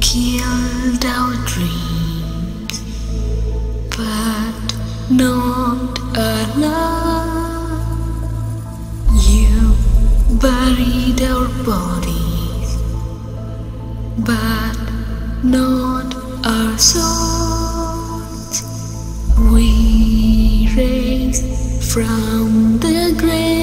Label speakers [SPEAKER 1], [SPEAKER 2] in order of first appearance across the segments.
[SPEAKER 1] killed our dreams, but not our love. You buried our bodies, but not our souls. We raised from the grave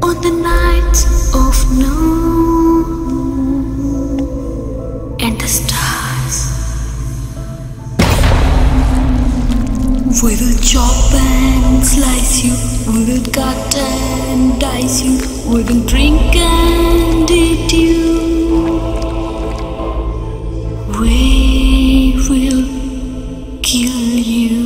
[SPEAKER 1] on the nights of noon and the stars. We will chop and slice you, we will cut and dice you, we will drink and eat you. We will kill you.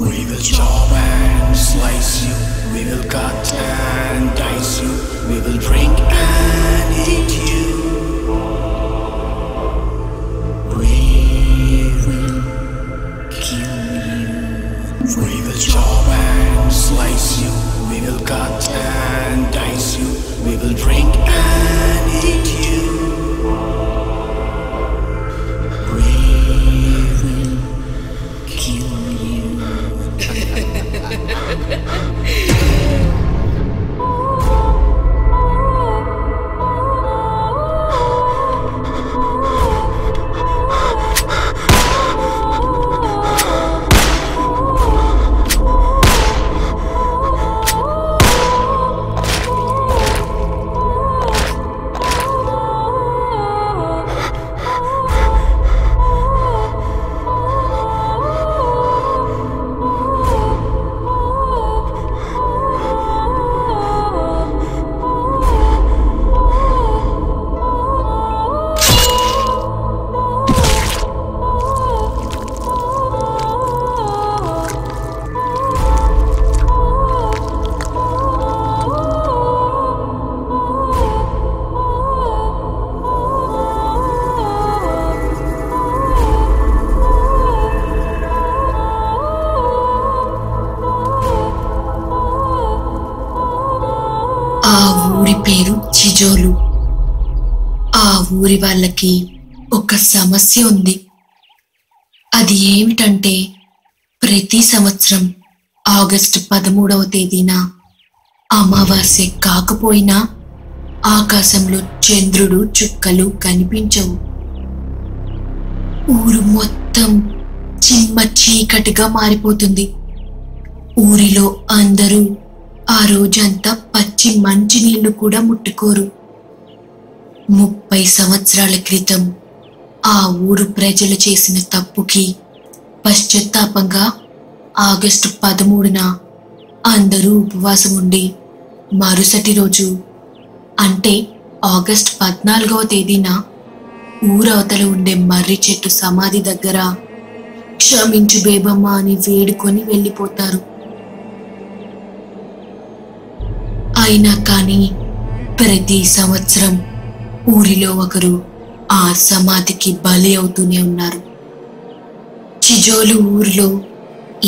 [SPEAKER 2] We will chop and slice you, we will cut and dice you, we will drink and eat you. We will kill you. We will chop and slice you, we will cut and dice you, we will drink and eat you. We will kill you.
[SPEAKER 1] ఆ ఊరి పేరు చిజోలు. ఆ ఊరి వాళ్ళకి ఒక సమస్య ఉంది. అది ఏమిటంటే ప్రతి సంవత్సరం ఆగస్టు 13వ తేదీన అమావాస్య కాకపోయినా ఆకాశంలో చంద్రుడు చుక్కలు కనిపించవు. ఊరు మొత్తం చిమ్మ చీకటిగా మారిపోతుంది. ఊరిలో అందరూ ఆ రోజంతా పచ్చి మంచినీళ్లు కూడా ముట్టుకోరు. 30 సంవత్సరాల క్రితం ఆ ఊరు ప్రజలు చేసిన తప్పుకి పశ్చాత్తాపంగా ఆగస్టు 13న అందరూ ఉపవాసం ఉండి మరుసటి రోజు అంటే ఆగస్టు 14వ తేదీన ఊరవతల ఉండే మర్రి చెట్టు సమాధి దగ్గర క్షమించు బేబమ్మ అని వేడుకొని వెళ్ళిపోతారు. అయినా కానీ ప్రతి సంవత్సరం ఊరిలో ఒకరు ఆ సమాధికి బలి అవుతూనే ఉన్నారు. చిజోలు ఊరిలో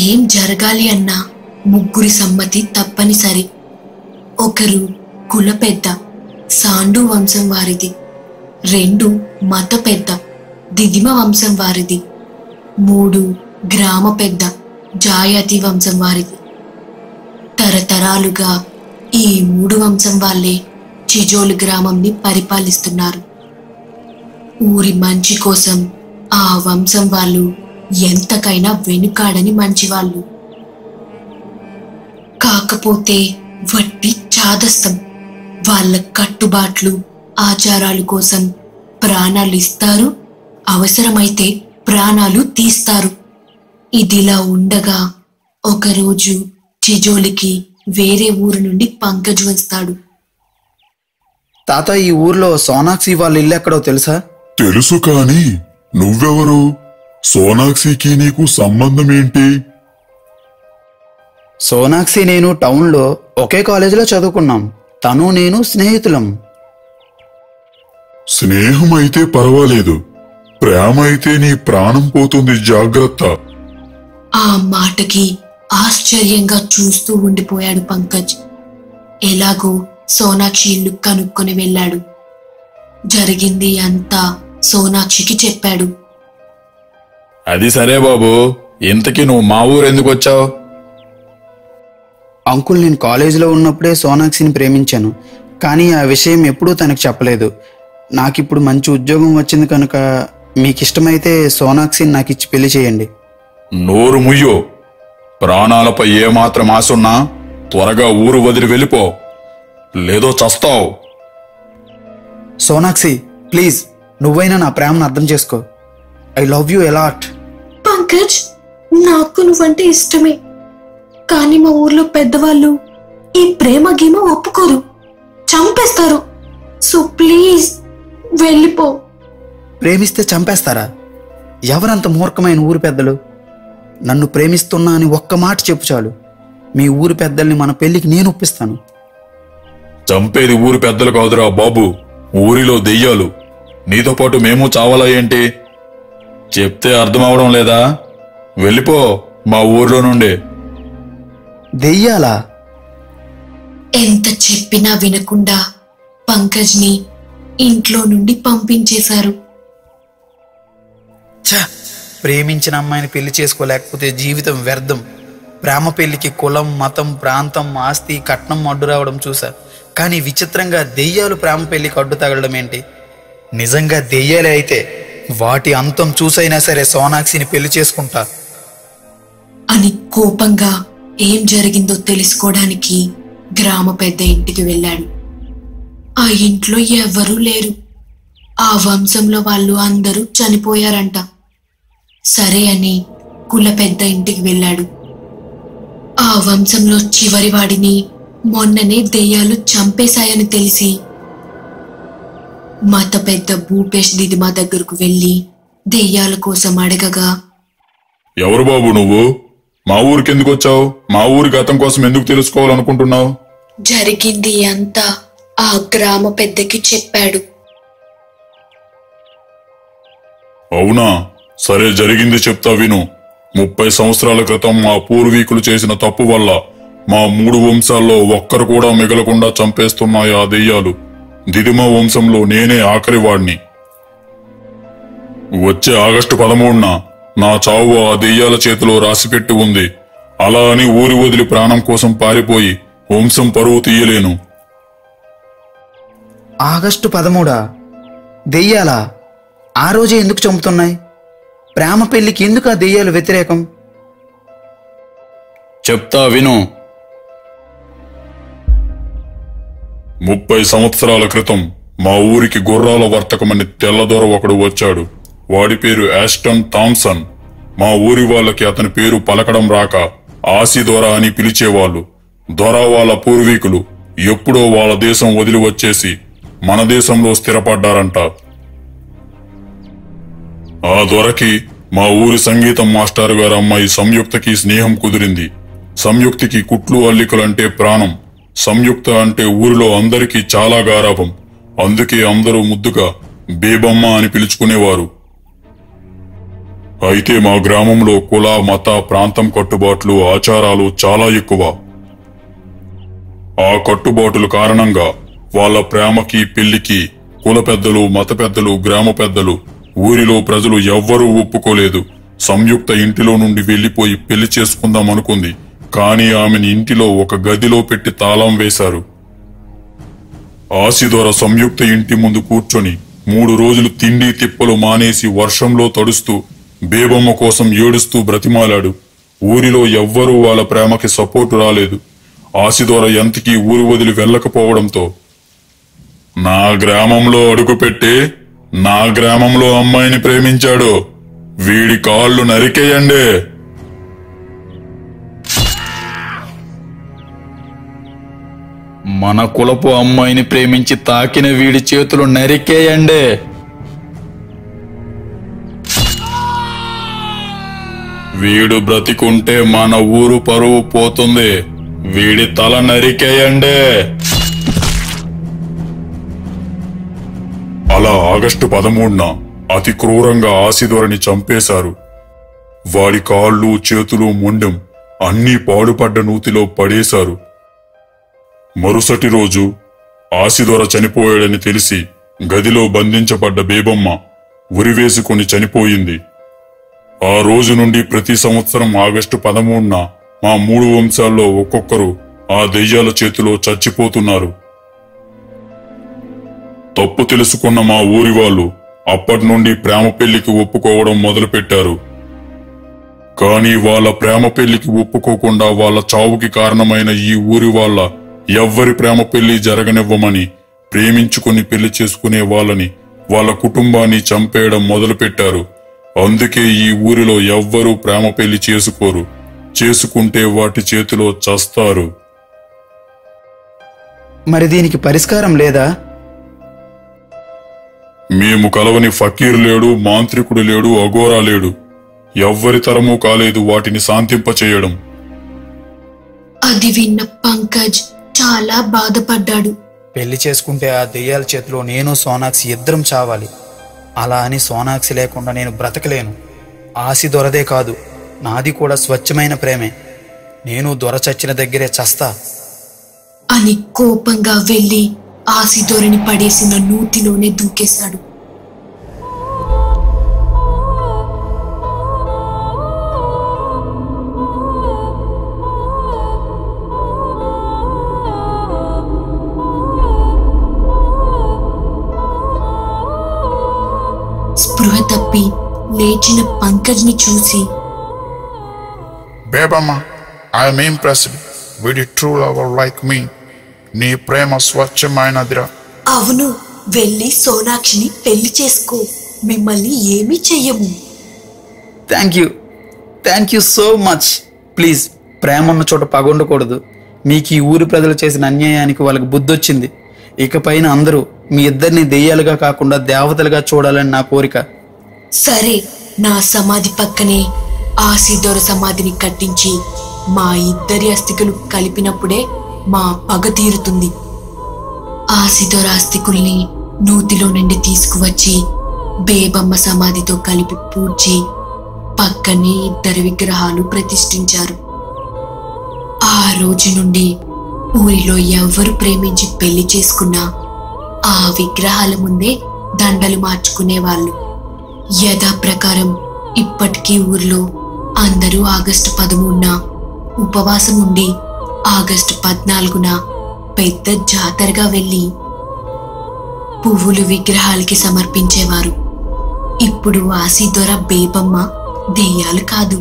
[SPEAKER 1] ఏం జరగాలి అన్నా ముగ్గురి సమ్మతి తప్పనిసరి. ఒకరు కుల పెద్ద సాండు వంశం వారిది, 2 మత పెద్ద దిదిమ వంశం వారిది, 3 గ్రామ పెద్ద జాయతి వంశం వారిది. తరతరాలుగా ఈ 3 వంశం వాళ్ళే చిజోలు గ్రామంని పరిపాలిస్తున్నారు. ఊరి మంచి కోసం ఆ వంశం వాళ్ళు ఎంతకైనా వెనుకాడని మంచివాళ్ళు. కాకపోతే వట్టి చాదస్తం. వాళ్ళ కట్టుబాట్లు ఆచారాల కోసం ప్రాణాలు ఇస్తారు, అవసరమైతే ప్రాణాలు తీస్తారు. ఇదిలా ఉండగా ఒకరోజు చిజోలికి వేరే ఊరు నుండి పంకజ్ వస్తాడు.
[SPEAKER 3] తాత, ఈ ఊర్లో సోనాక్షి వాళ్ళ ఇల్లు ఎక్కడో తెలుసా?
[SPEAKER 4] తెలుసు, కాని నువ్వెవరు? సోనాక్షికి నీకు సంబంధం ఏంటి?
[SPEAKER 3] సోనాక్షి నేను టౌన్లో ఒకే కాలేజీలో చదువుకున్నాం. తను నేను స్నేహితులం.
[SPEAKER 4] స్నేహం అయితే పర్వాలేదు, ప్రేమ అయితే నీ ప్రాణం పోతుంది, జాగ్రత్త.
[SPEAKER 1] ఆ మాటకి ఆశ్చర్యంగా చూస్తూ ఉండిపోయాడు పంకజ్. ఎలాగో సోనాక్షి ఇల్లు కనుక్కొని వెళ్ళాడు. జరిగింది అంతా సోనాక్షికి చెప్పాడు.
[SPEAKER 5] అది సరే బాబు, ఇంతకీ నువ్వు మా ఊరు ఎందుకు వచ్చావు?
[SPEAKER 3] అంకుల్, నేను కాలేజీలో ఉన్నప్పుడే సోనాక్షిని ప్రేమించాను. కానీ ఆ విషయం ఎప్పుడూ తనకు చెప్పలేదు. నాకిప్పుడు మంచి ఉద్యోగం వచ్చింది కనుక మీకు ఇష్టమైతే సోనాక్షిని నాకు ఇచ్చి పెళ్లి చేయండి.
[SPEAKER 5] నోరు ముయ్యో. ప్రాణాలపై ఏమాత్రం ఆశున్నా త్వరగా ఊరు వదిలి వెళ్ళిపో, లేదో చస్తావు.
[SPEAKER 3] సోనాక్షి, ప్లీజ్ నువ్వైనా నా ప్రేమను అర్థం చేసుకో. I love you allot.
[SPEAKER 1] Pankaj, నాకు నువ్వంటే ఇష్టమే, కానీ మా ఊర్లో పెద్దవాళ్ళు ఈ ప్రేమ గీమ ఒప్పుకోరు, చంపేస్తారు. సో ప్లీజ్ వెళ్ళిపో.
[SPEAKER 3] ప్రేమిస్తే చంపేస్తారా? ఎవరంత మూర్ఖమైన ఊరి పెద్దలు? నన్ను ప్రేమిస్తున్నా అని ఒక్క మాట చెప్పు చాలు. మీ ఊరి పెద్దల్ని మన పెళ్లికి నేను ఒప్పిస్తాను.
[SPEAKER 5] చంపేది ఊరి పెద్దలు కాదురా బాబు, ఊరిలో దెయ్యాలు. నీతో పాటు మేము చావాలా ఏంటి? చెప్తే అర్థం అవడం లేదా? వెళ్ళిపో మా ఊర్లో నుండి.
[SPEAKER 3] దెయ్యాలా?
[SPEAKER 1] ఎంత చెప్పినా వినకుండా పంకజ్ ని ఇంట్లో నుండి పంపించేశారు.
[SPEAKER 3] ప్రేమించిన అమ్మాయిని పెళ్లి చేసుకోలేకపోతే జీవితం వ్యర్థం. ప్రేమ పెళ్లికి కులం, మతం, ప్రాంతం, ఆస్తి, కట్నం అడ్డు రావడం చూసా. కానీ విచిత్రంగా దెయ్యాలు ప్రేమ పెళ్లికి అడ్డు తగలడం ఏంటి? నిజంగా దెయ్యాలే అయితే వాటి అంతం చూసైనా సరే సోనాక్షిని పెళ్లి చేసుకుంటా
[SPEAKER 1] అని కోపంగా ఏం జరిగిందో తెలుసుకోవడానికి గ్రామ పెద్ద ఇంటికి వెళ్ళాడు. ఆ ఇంట్లో ఎవ్వరూ లేరు. ఆ వంశంలో వాళ్ళు అందరూ చనిపోయారంట. సరే అని కుల పెద్ద ఇంటికి వెళ్ళాడు. ఆ వంశంలో చివరి వాడిని మొన్ననే దెయ్యాలు చంపేశాయని తెలిసి మత పెద్ద భూపేష్ దిదిమా దగ్గరకు వెళ్ళి దెయ్యాల కోసం అడగగా,
[SPEAKER 5] ఎవరు బాబు నువ్వు? మా ఊరికి ఎందుకు వచ్చావు? మా ఊరి గతం కోసం ఎందుకు తెలుసుకోవాలనుకుంటున్నావు?
[SPEAKER 1] జరిగింది అంతా ఆ గ్రామ పెద్దకి చెప్పాడు.
[SPEAKER 5] అవునా, సరే, జరిగింది చెప్తా విను. 30 సంవత్సరాల క్రితం మా పూర్వీకులు చేసిన తప్పు వల్ల మా 3 వంశాల్లో ఒక్కరు కూడా మిగలకుండా చంపేస్తున్నాయి ఆ దెయ్యాలు. దిదిమ వంశంలో నేనే ఆఖరి వాడిని. వచ్చే ఆగస్టు 13న నా చావు ఆ దెయ్యాల చేతిలో రాసిపెట్టి ఉంది. అలా అని ఊరి వదిలి ప్రాణం కోసం పారిపోయి వంశం పరువు తీయలేను.
[SPEAKER 3] ఆగస్టు 13 దెయ్యాలా? ఆ రోజే ఎందుకు చంపుతున్నాయి? ప్రేమ పెళ్లికి ఎందుకు ఆ దెయ్యాలు వ్యతిరేకం?
[SPEAKER 5] చెప్తా విను. 30 సంవత్సరాల క్రితం మా ఊరికి గుర్రాల వర్తకమని తెల్లదొర ఒకడు వచ్చాడు. వాడి పేరు యాస్టన్ థామ్సన్. మా ఊరి వాళ్ళకి అతని పేరు పలకడం రాక ఆసి దొర అని పిలిచేవాళ్ళు. దొర వాళ్ళ పూర్వీకులు ఎప్పుడో వాళ్ళ దేశం వదిలి వచ్చేసి మన దేశంలో స్థిరపడ్డారంట. ఆ దొరకి మా ఊరి సంగీతం మాస్టర్ గారి అమ్మాయి సంయుక్తకి స్నేహం కుదిరింది. సంయుక్తికి కుట్లు అల్లికలంటే ప్రాణం. సంయుక్త అంటే ఊరిలో అందరికీ చాలా గారాభం. అందుకే అందరూ ముద్దుగా బేబమ్మ అని పిలుచుకునేవారు. అయితే మా గ్రామంలో కుల, మత, ప్రాంతం కట్టుబాట్లు, ఆచారాలు చాలా ఎక్కువ. ఆ కట్టుబాటుల కారణంగా వాళ్ళ ప్రేమకి, పెళ్లికి కుల పెద్దలు, మత పెద్దలు, గ్రామ పెద్దలు, ఊరిలో ప్రజలు ఎవ్వరూ ఒప్పుకోలేదు. సంయుక్త ఇంటిలో నుండి వెళ్లిపోయి పెళ్లి చేసుకుందాం అనుకుంది. కానీ ఆమెని ఇంటిలో ఒక గదిలో పెట్టి తాళం వేశారు. ఆసిదొర సంయుక్త ఇంటి ముందు కూర్చొని 3 రోజులు తిండి తిప్పలు మానేసి వర్షంలో తడుస్తూ బేబమ్మ కోసం ఏడుస్తూ బ్రతిమాలాడు. ఊరిలో ఎవ్వరూ వాళ్ళ ప్రేమకి సపోర్టు రాలేదు. ఆసిదోర ఎంతకీ ఊరు వదిలి వెళ్ళకపోవడంతో నా గ్రామంలో అడుగుపెట్టి నా గ్రామంలో అమ్మాయిని ప్రేమించాడు, వీడి కాళ్ళు నరికేయండి.
[SPEAKER 3] మన కులపు అమ్మాయిని ప్రేమించి తాకిన వీడి చేతులు నరికేయండి.
[SPEAKER 5] వీడు బ్రతికుంటే మన ఊరు పరువు పోతుంది, వీడి తల నరికేయండి. అలా ఆగస్టు 13న అతి క్రూరంగా ఆసిదోరని చంపేశారు. వాడి కాళ్ళు చేతులు మొండెం అన్నీ పాడుపడ్డ నూతిలో పడేశారు. మరుసటి రోజు ఆసిదోర చనిపోయాడని తెలిసి గదిలో బంధించబడ్డ బేబమ్మ ఉరివేసుకుని చనిపోయింది. ఆ రోజు నుండి ప్రతి సంవత్సరం ఆగస్టు 13న మా 3 వంశాల్లో ఒక్కొక్కరు ఆ దెయ్యాల చేతిలో చచ్చిపోతున్నారు. తప్పు తెలుసుకున్న మా ఊరి వాళ్ళు అప్పటి నుండి ప్రేమ పెళ్లికి ఒప్పుకోవడం మొదలుపెట్టారు. కానీ వాళ్ళ ప్రేమ పెళ్లికి ఒప్పుకోకుండా వాళ్ళ చావుకి కారణమైన ఈ ఊరి వాళ్ళ ఎవ్వరి ప్రేమ పెళ్లి జరగనివ్వమని ప్రేమించుకుని పెళ్లి చేసుకునే వాళ్ళని వాళ్ళ కుటుంబాన్ని చంపేయడం మొదలుపెట్టారు. అందుకే ఈ ఊరిలో ఎవ్వరూ ప్రేమ పెళ్లి చేసుకోరు, చేసుకుంటే వాటి చేతిలో చస్తారు.
[SPEAKER 3] మరి దీనికి పరిష్కారం లేదా?
[SPEAKER 5] మేము కలవని ఫకీర్ లేడు, మాంత్రికుడు లేడు, అఘోరా లేడు. ఎవ్వరి తరమూ కాలేదు వాటిని శాంతింపచేయడం.
[SPEAKER 1] అది విన్న పంకజ్ చాలా బాధపడ్డాడు.
[SPEAKER 3] పెళ్లి చేసుకుంటే ఆ దెయ్యాల చేతిలో నేను సోనాక్షి ఇద్దరం చావాలి. అలా అని సోనాక్షి లేకుండా నేను బ్రతకలేను. ఆసి దొరదే కాదు, నాది కూడా స్వచ్ఛమైన ప్రేమే. నేను దొర చచ్చిన దగ్గరే చస్తా
[SPEAKER 1] అని కోపంగా వెళ్లి ఆసిదోరని పడేసిన నూతిలోనే దూకేశాడు. స్పృహ తప్పి లేచిన పంకజ్ ని చూసి,
[SPEAKER 6] Bebamma, I'm impressed with true lover like me. నీ ప్రేమ స్వచ్ఛమైనదిరా.
[SPEAKER 1] అవును, వెళ్ళి సోనాక్షిని పెళ్లి చేసుకో, మిమ్మల్ని ఏమీ చెయ్యము.
[SPEAKER 3] Thank you so much. Please, ప్రేమ ఉన్న చోట పగుండకూడదు. మీకు ఈ ఊరి ప్రజలు చేసిన అన్యాయానికి వాళ్ళకి బుద్ధొచ్చింది. ఇకపైన అందరూ మీ ఇద్దరిని దెయ్యాలుగా కాకుండా దేవతలుగా చూడాలని నా కోరిక.
[SPEAKER 1] సరే, నా సమాధి పక్కనే ఆసిదోర సమాధిని కట్టించి మా ఇద్దరి అస్థికులు కలిపినప్పుడే మా పగ తీరుతుంది. ఆసిదోర అస్థికుల్ని నూతిలో నుండి తీసుకువచ్చి బేబమ్మ సమాధితో కలిపి పూడ్చి పక్కనే 2 విగ్రహాలు ప్రతిష్ఠించారు. ఆ రోజు నుండి ఊరిలో ఎవరు ప్రేమించి పెళ్లి చేసుకున్నా ఆ విగ్రహాల ముందే దండలు మార్చుకునేవాళ్ళు. యథాప్రకారం ఇప్పటికీ ఊరిలో అందరూ ఆగస్టు 13న ఉపవాసం ఉండి ఆగస్టు 14న పెద్ద జాతరగా వెళ్లి పువ్వులు విగ్రహాలకి సమర్పించేవారు. ఇప్పుడు ఆసిదోర బేబమ్మ దెయ్యాలు కాదు,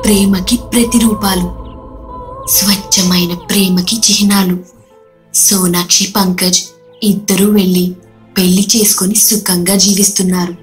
[SPEAKER 1] ప్రేమకి ప్రతిరూపాలు, స్వచ్ఛమైన ప్రేమకి చిహ్నాలు. సోనాక్షి, పంకజ్ ఇద్దరూ వెళ్లి పెళ్లి చేసుకుని సుఖంగా జీవిస్తున్నారు.